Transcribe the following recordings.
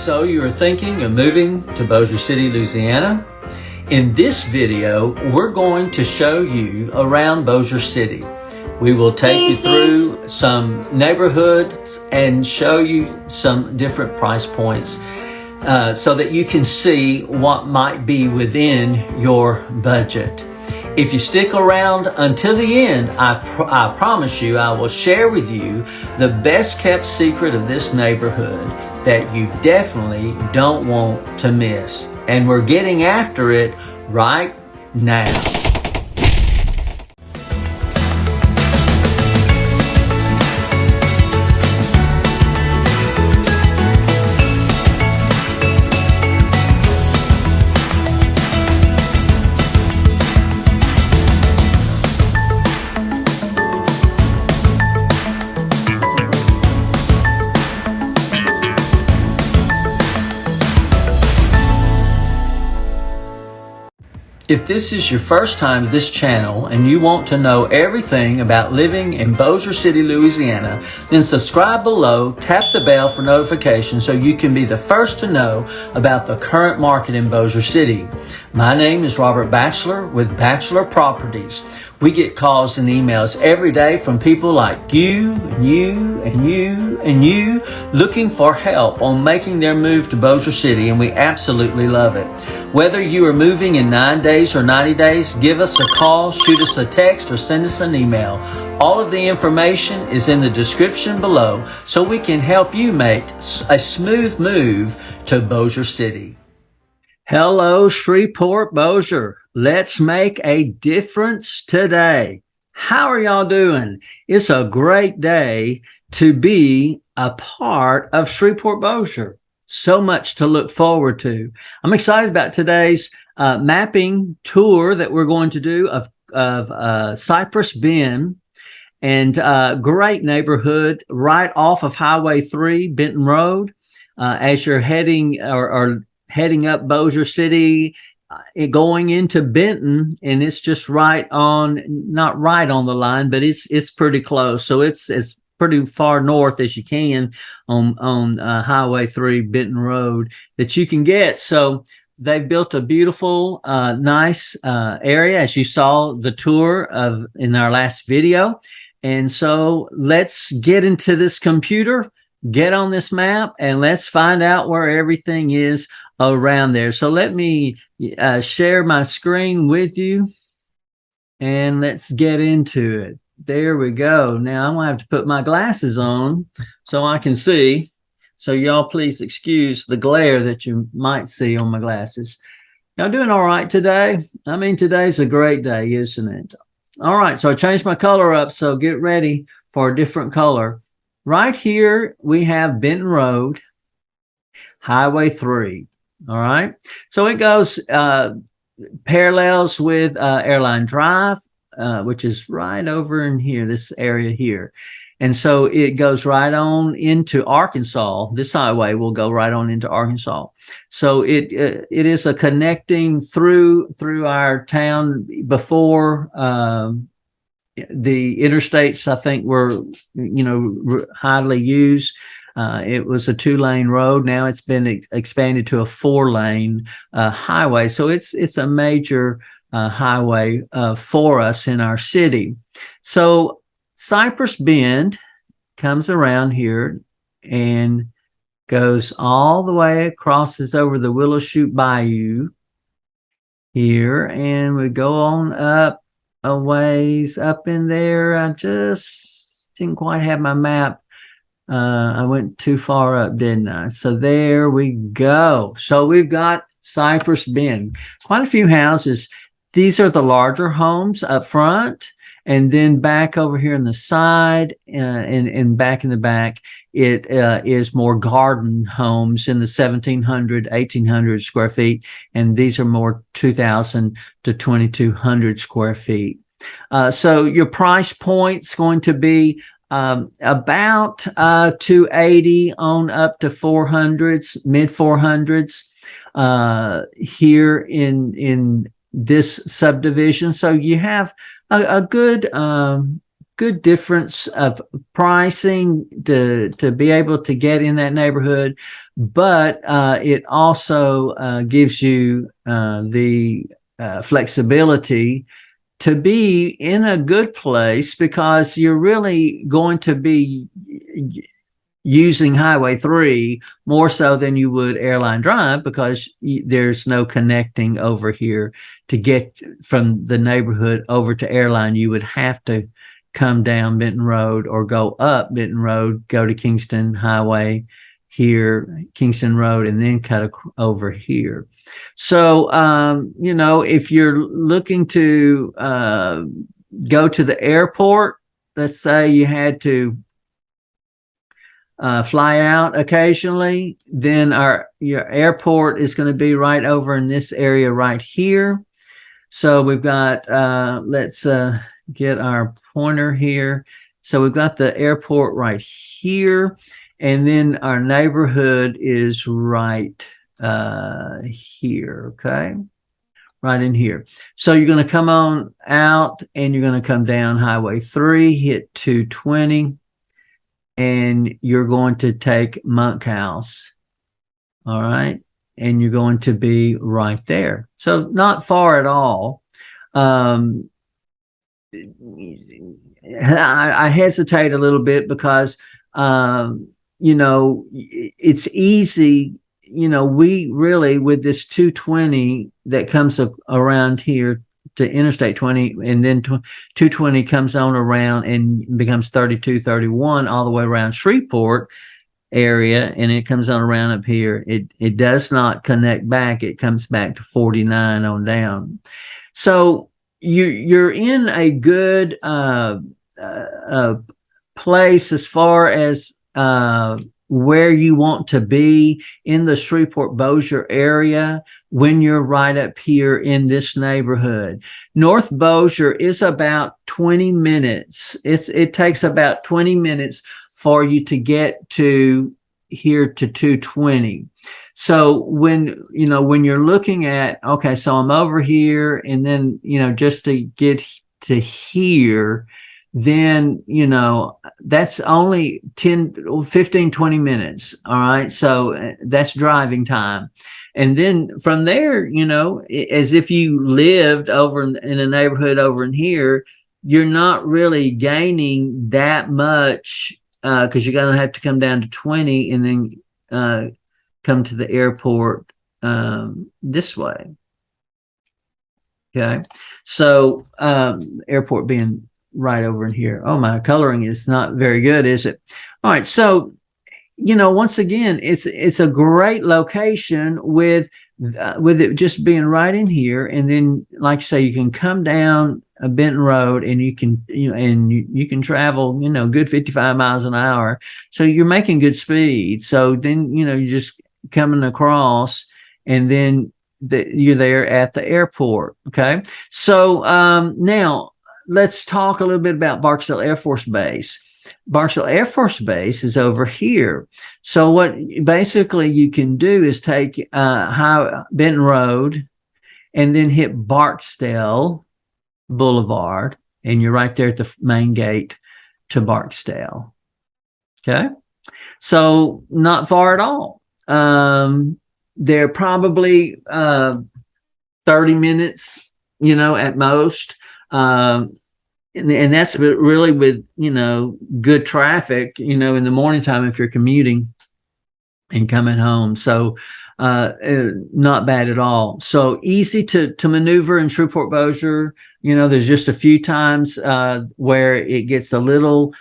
So you're thinking of moving to Bossier City, Louisiana? In this video, we're going to show you around Bossier City. We will take you through some neighborhoods and show you some different price points so that you can see what might be within your budget. If you stick around until the end, I promise you I will share with you the best kept secret of this neighborhood that you definitely don't want to miss. And we're getting after it right now. If this is your first time to this channel and you want to know everything about living in Bossier City, Louisiana, then subscribe below, tap the bell for notifications so you can be the first to know about the current market in Bossier City. My name is Robert Batchelor with Batchelor Properties. We get calls and emails every day from people like you and you and you and you looking for help on making their move to Bossier City, and we absolutely love it. Whether you are moving in 9 days or 90 days, give us a call, shoot us a text, or send us an email. All of the information is in the description below so we can help you make a smooth move to Bossier City. Hello, Shreveport Bossier. Let's make a difference today. How are y'all doing? It's a great day to be a part of Shreveport Bossier. So much to look forward to. I'm excited about today's mapping tour that we're going to do of Cypress Bend, and great neighborhood right off of Highway 3, Benton Road. As you're heading or heading up Bossier City, going into Benton, and it's just right on, not right on the line, but it's pretty close. So it's pretty far north as you can on Highway 3, Benton Road, that you can get. So they've built a beautiful, nice area, as you saw the tour of in our last video. And so let's get into this computer, get on this map, and let's find out where everything is around there. So let me share my screen with you, and let's get into it. There we go. Now I'm gonna have to put my glasses on so I can see. So y'all please excuse the glare that you might see on my glasses. Y'all doing all right today? I mean, today's a great day, isn't it? All right, so I changed my color up, so get ready for a different color. Right here, we have Benton Road, Highway 3. All right, so it goes parallels with Airline Drive, which is right over in here, this area here. And so it goes right on into Arkansas. This highway will go right on into Arkansas. So it is a connecting through our town. Before the interstates, I think, were, highly used. It was a 2-lane road. Now it's been expanded to a 4-lane highway. So it's a major highway for us in our city. So Cypress Bend comes around here and goes all the way, crosses over the Willow Chute Bayou here, and we go on up a ways up in there. I just didn't quite have my map. I went too far up, didn't I? So there we go. So we've got Cypress Bend. Quite a few houses. These are the larger homes up front, and then back over here on the side and back in the back, it is more garden homes in the 1,700, 1,800 square feet, and these are more 2,000 to 2,200 square feet. So your price point's going to be about 280 on up to 400s, mid 400s here in this subdivision. So you have a good good difference of pricing to be able to get in that neighborhood, but it also gives you the flexibility to be in a good place, because you're really going to be using Highway 3 more so than you would Airline Drive, because there's no connecting over here. To get from the neighborhood over to Airline, you would have to come down Benton Road or go up Benton Road, go to Kingston Highway here, Kingston Road, and then cut over here. So, if you're looking to go to the airport, let's say you had to fly out occasionally, then your airport is going to be right over in this area right here. So we've got, let's get our pointer here. So we've got the airport right here, and then our neighborhood is right here, okay? Right in here. So you're going to come on out, and you're going to come down Highway 3, hit 220, and you're going to take Monkhouse, all right? And you're going to be right there. So not far at all. I hesitate a little bit because, it's easy. We really, with this 220 that comes around here to Interstate 20, and then 220 comes on around and becomes 32, 31 all the way around Shreveport area, and it comes on around up here. It does not connect back. It comes back to 49 on down. So you're in a good place as far as where you want to be in the Shreveport Bossier area when you're right up here in this neighborhood. North Bossier is about 20 minutes. It takes about 20 minutes for you to get to here to 220. So when you're looking at, okay, so I'm over here, and then, just to get to here, then, that's only 10, 15, 20 minutes. All right. So that's driving time. And then from there, as if you lived over in a neighborhood over in here, you're not really gaining that much, because you're going to have to come down to 20 and then come to the airport this way. Okay. So airport being right over in here. Oh, my coloring is not very good, is it? All right. So, once again, it's a great location with it just being right in here. And then, like I say, you can come down a Benton Road, and you can, you can travel, good 55 miles an hour. So you're making good speed. So then, you're just coming across, and then you're there at the airport. Okay. So now let's talk a little bit about Barksdale Air Force Base. Barksdale Air Force Base is over here. So what basically you can do is take Benton Road, and then hit Barksdale Boulevard, and you're right there at the main gate to Barksdale. Okay. So not far at all. They're probably 30 minutes, at most. And that's really with, good traffic, in the morning time if you're commuting and coming home. So not bad at all. So easy to maneuver in Shreveport Bossier. There's just a few times where it gets a little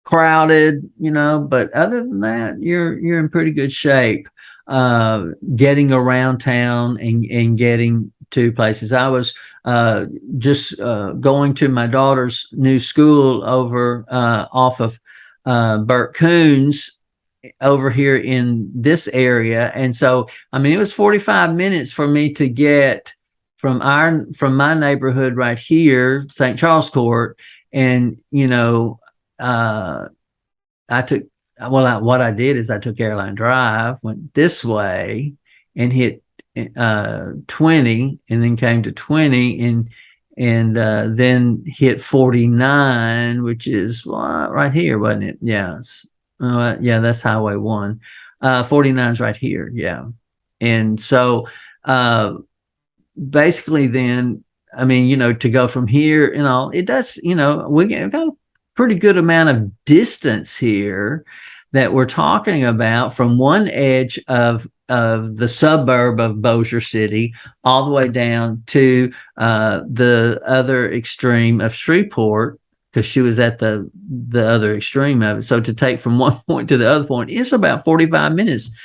crowded, but other than that, you're in pretty good shape getting around town and getting to places. I was just going to my daughter's new school over off of Burt Coons over here in this area. And so, it was 45 minutes for me to get from my neighborhood right here, St. Charles Court. And, what I did is I took Airline Drive, went this way, and hit 20, and then came to 20, and then hit 49, which is right here, wasn't it? Yeah, yeah, that's Highway 1. 49 is right here, yeah. And so basically then, I mean, to go from here and all, it does, we got a pretty good amount of distance here that we're talking about from one edge of the suburb of Bossier City all the way down to the other extreme of Shreveport, because she was at the other extreme of it. So to take from one point to the other point, it's about 45 minutes.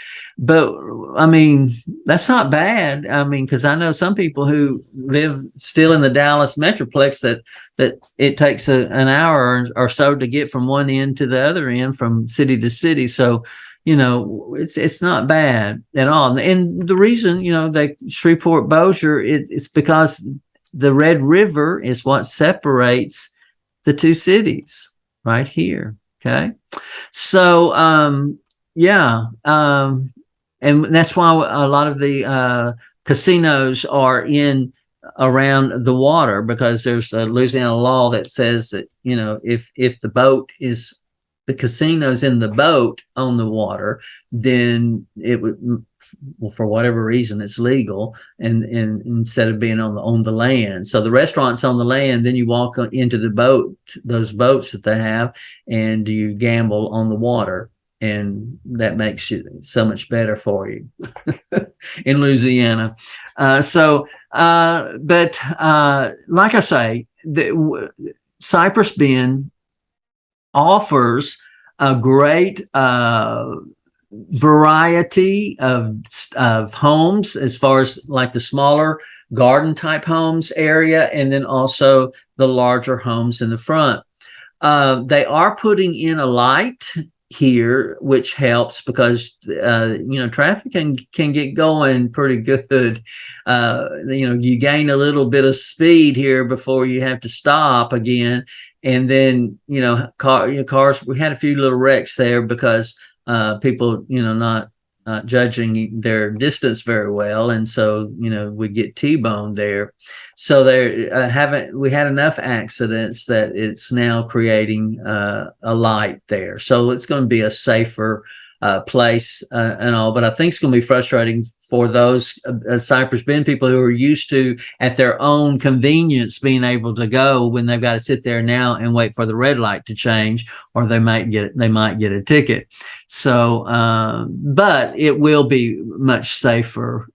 But I mean, that's not bad. I mean, because I know some people who live still in the Dallas Metroplex that it takes an hour or so to get from one end to the other end, from city to city. So, it's not bad at all. And the reason, they Shreveport Bossier, it's because the Red River is what separates the two cities right here. Okay. So, yeah. And that's why a lot of the casinos are in around the water, because there's a Louisiana law that says that, if the casino's in the boat on the water, then it would, well, for whatever reason, it's legal, and instead of being on the land. So the restaurant's on the land, then you walk into the boat, those boats that they have, and you gamble on the water. And that makes it so much better for you in Louisiana. But like I say, Cypress Bend offers a great variety of homes, as far as like the smaller garden type homes area, and then also the larger homes in the front. They are putting in a light here, which helps, because traffic can get going pretty good. You gain a little bit of speed here before you have to stop again, and then cars. We had a few little wrecks there because people not judging their distance very well, and so we get T-boned there. So we had enough accidents that it's now creating a light there. So it's going to be a safer place and all, but I think it's going to be frustrating for those Cypress Bend people who are used to, at their own convenience, being able to go, when they've got to sit there now and wait for the red light to change, or they might get a ticket. So, but it will be much safer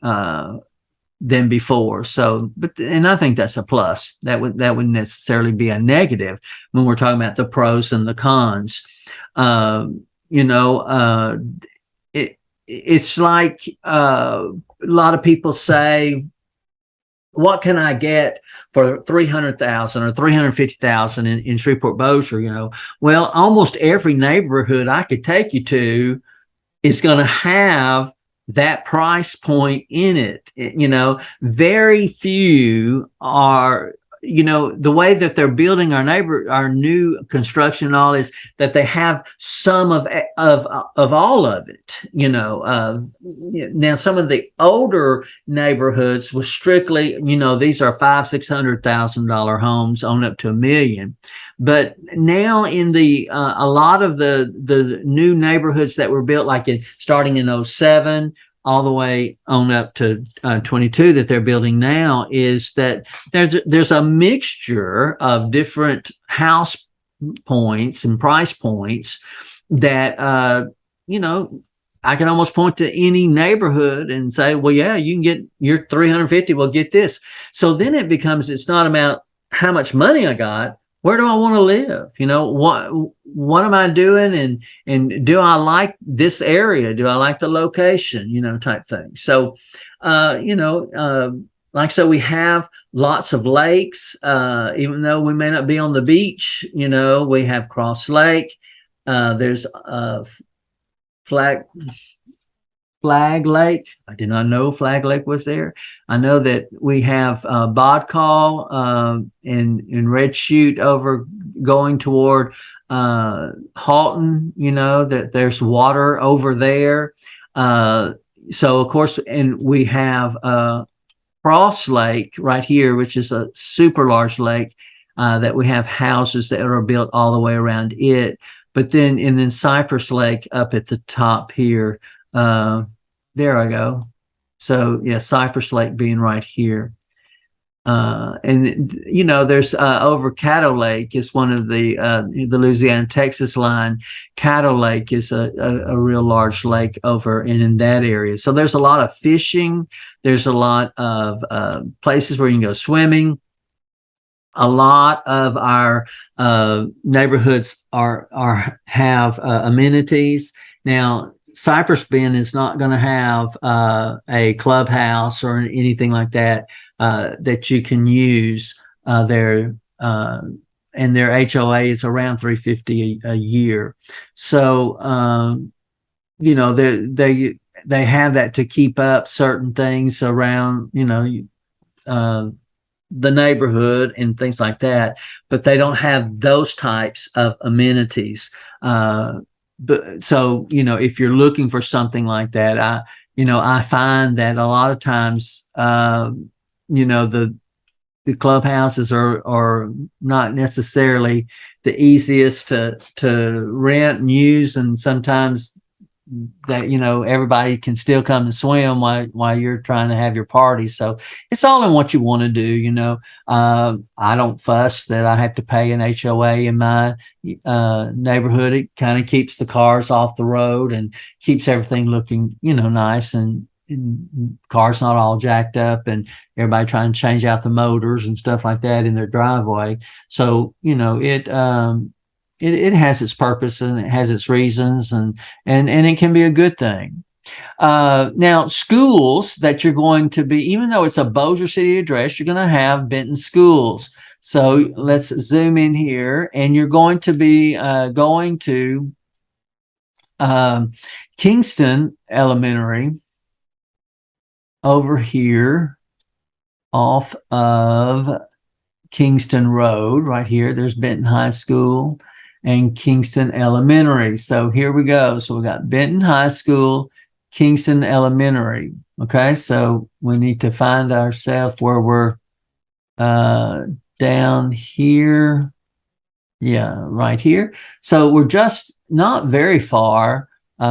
than before. So, and I think that's a plus. That wouldn't necessarily be a negative when we're talking about the pros and the cons. It's like a lot of people say, what can I get for $300,000 or $350,000 in Shreveport Bossier? Well, almost every neighborhood I could take you to is going to have that price point in it. Very few are. The way that they're building our new construction and all, is that they have some of all of it. Now some of the older neighborhoods was strictly, these are $500,000-$600,000 homes on up to $1 million. But now in the a lot of the new neighborhoods that were built, like starting in 2007 all the way on up to 22 that they're building now, is that there's a mixture of different house points and price points that I can almost point to any neighborhood and say, well, yeah, you can get your 350, well, get this. So then it becomes, it's not about how much money I got. Where do I want to live? What am I doing? And do I like this area? Do I like the location? Type thing. So, like, so we have lots of lakes, even though we may not be on the beach, we have Cross Lake. There's Flag Lake. I did not know Flag Lake was there. I know that we have Bodcall and Red Chute over going toward Halton, that there's water over there. So of course, and we have Cross Lake right here, which is a super large lake that we have houses that are built all the way around it. But then Cypress Lake up at the top here. There I go. So yeah, Cypress Lake being right here. And you know, there's over Caddo Lake is one of the Louisiana Texas line. Caddo Lake is a real large lake over in that area. So there's a lot of fishing. There's a lot of places where you can go swimming. A lot of our neighborhoods have amenities. Now, Cypress Bend is not going to have a clubhouse or anything like that that you can use there. And their HOA is around $350 a year. So, you know, they have that to keep up certain things around, you know, the neighborhood and things like that, but they don't have those types of amenities. But so, you know, if you're looking for something like that, I find that a lot of times, you know, the clubhouses are not necessarily the easiest to rent and use, and sometimes that, you know, everybody can still come and swim while you're trying to have your party. So it's all in what you want to do. You know, I don't fuss that I have to pay an HOA in my neighborhood. It kind of keeps the cars off the road and keeps everything looking, you know, nice, and cars not all jacked up and everybody trying to change out the motors and stuff like that in their driveway. So, you know, it has its purpose and it has its reasons, and it can be a good thing. Now, schools that you're going to be, even though it's a Bossier City address, you're going to have Benton schools. So let's zoom in here, and you're going to be going to Kingston Elementary over here off of Kingston Road right here. There's Benton High School and Kingston Elementary. So here we go. So we got Benton High School, Kingston Elementary. Okay, so we need to find ourselves where we're down here. Yeah, right here. So we're just not very far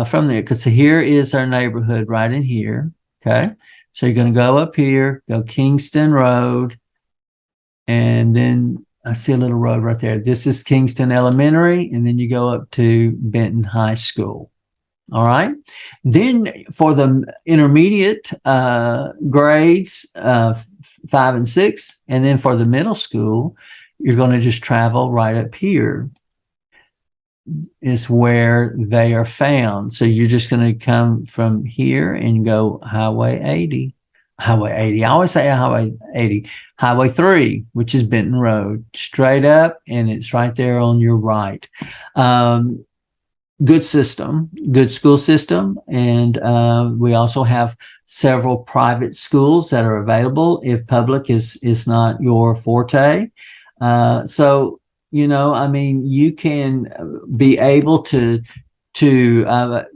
from there, because here is our neighborhood right in here. Okay, so you're going to go up here, go Kingston Road, and then I see a little road right there. This is Kingston Elementary, and then you go up to Benton High School. All right. Then for the intermediate grades, 5 and 6, and then for the middle school, you're going to just travel right up here is where they are found. So you're just going to come from here and go Highway 80. Highway 80. I always say Highway 80. Highway 3, which is Benton Road, straight up, and it's right there on your right. Good system, good school system. And we also have several private schools that are available if public is not your forte. So, you know, I mean, you can be able to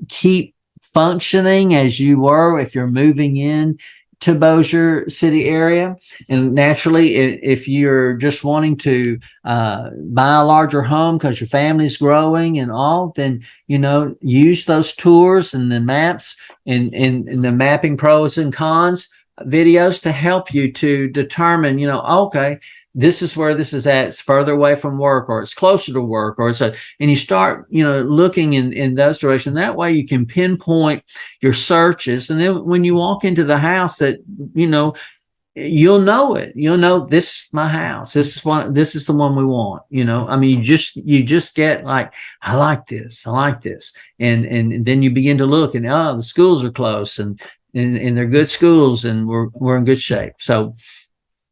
keep functioning as you were if you're moving in to Bossier City area. And naturally, if you're just wanting to buy a larger home because your family's growing and all, then, you know, use those tours and the maps and the mapping pros and cons videos to help you to determine, you know, okay, this is where this is at. It's further away from work, or it's closer to work, or and you start, you know, looking in those directions. That way you can pinpoint your searches. And then when you walk into the house, that, you know, you'll know it. You'll know, this is my house. This is the one we want. You know, I mean, you just get like, I like this. I like this. And then you begin to look, and the schools are close, and they're good schools, and we're in good shape. So,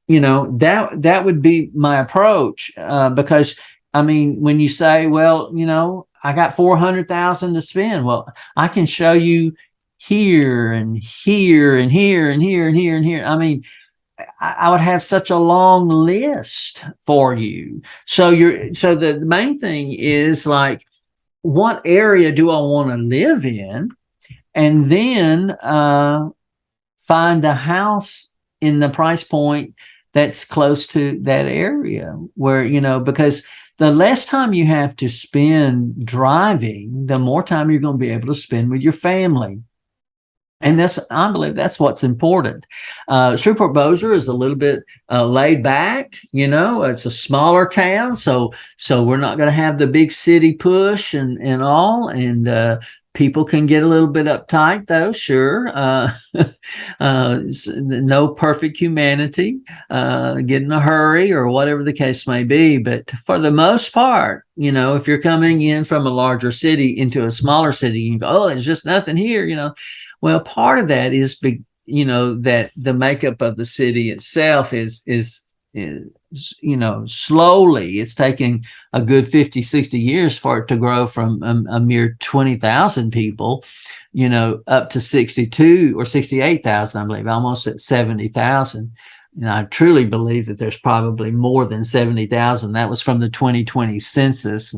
you know, that would be my approach, because I mean, when you say, well, you know, I got $400,000 to spend, well, I can show you here and here and here and here and here and here. I mean, I would have such a long list for you. So the main thing is, like, what area do I want to live in? And then find a house in the price point that's close to that area where, because the less time you have to spend driving, the more time you're going to be able to spend with your family. And I believe that's what's important. Shreveport Bossier is a little bit laid back. It's a smaller town, so we're not going to have the big city push and all. And people can get a little bit uptight, though. Sure, no perfect humanity, get in a hurry or whatever the case may be. But for the most part, if you're coming in from a larger city into a smaller city, you go, oh, there's just nothing here. Well, part of that is, that the makeup of the city itself is slowly, it's taking a good 50, 60 years for it to grow from a mere 20,000 people, up to 62 or 68,000, I believe, almost at 70,000. And I truly believe that there's probably more than 70,000. That was from the 2020 census.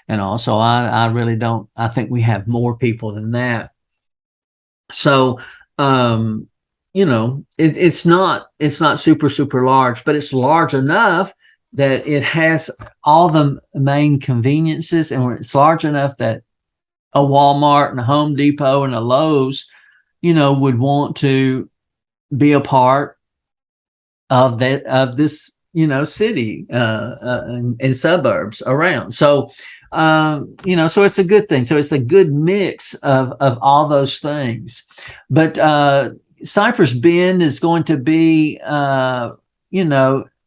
And also, I really don't, I think we have more people than that. So, it's not super, super large, but it's large enough that it has all the main conveniences, and it's large enough that a Walmart and a Home Depot and a Lowe's, would want to be a part of this, city, and suburbs around. So, so it's a good thing. So it's a good mix of all those things. But Cypress Bend is going to be, like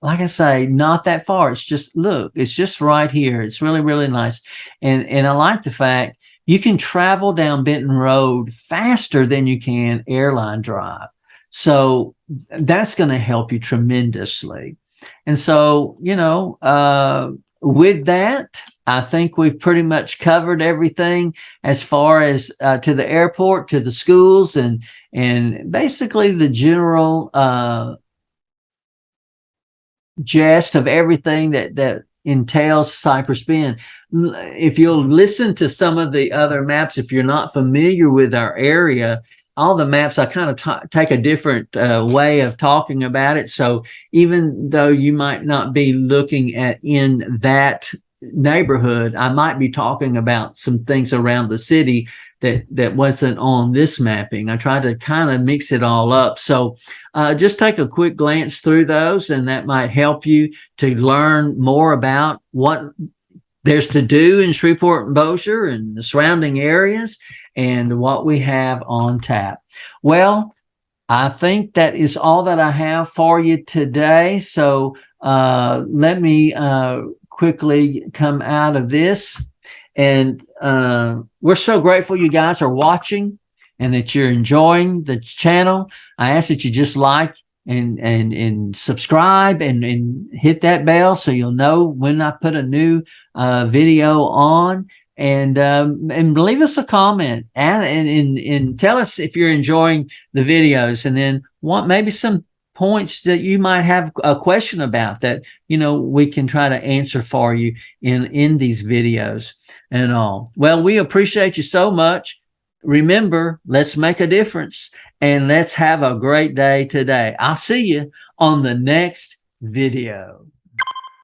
I say, not that far. It's just, look, it's just right here. It's really, really nice. And I like the fact you can travel down Benton Road faster than you can airline drive. So that's going to help you tremendously. And so, with that, I think we've pretty much covered everything as far as to the airport, to the schools, and basically the general gist of everything that entails Cypress Bend. If you'll listen to some of the other maps, if you're not familiar with our area, all the maps, I kind of take a different way of talking about it. So even though you might not be looking at in that neighborhood, I might be talking about some things around the city that wasn't on this mapping. I try to kind of mix it all up. So just take a quick glance through those, and that might help you to learn more about what there's to do in Shreveport and Bossier and the surrounding areas and what we have on tap. Well, I think that is all that I have for you today. So let me quickly come out of this. And we're so grateful you guys are watching and that you're enjoying the channel. I ask that you just like and subscribe and hit that bell so you'll know when I put a new video on. And leave us a comment and tell us if you're enjoying the videos, and then want maybe some points that you might have a question about that, we can try to answer for you in these videos and all. Well, we appreciate you so much. Remember, let's make a difference and let's have a great day today. I'll see you on the next video.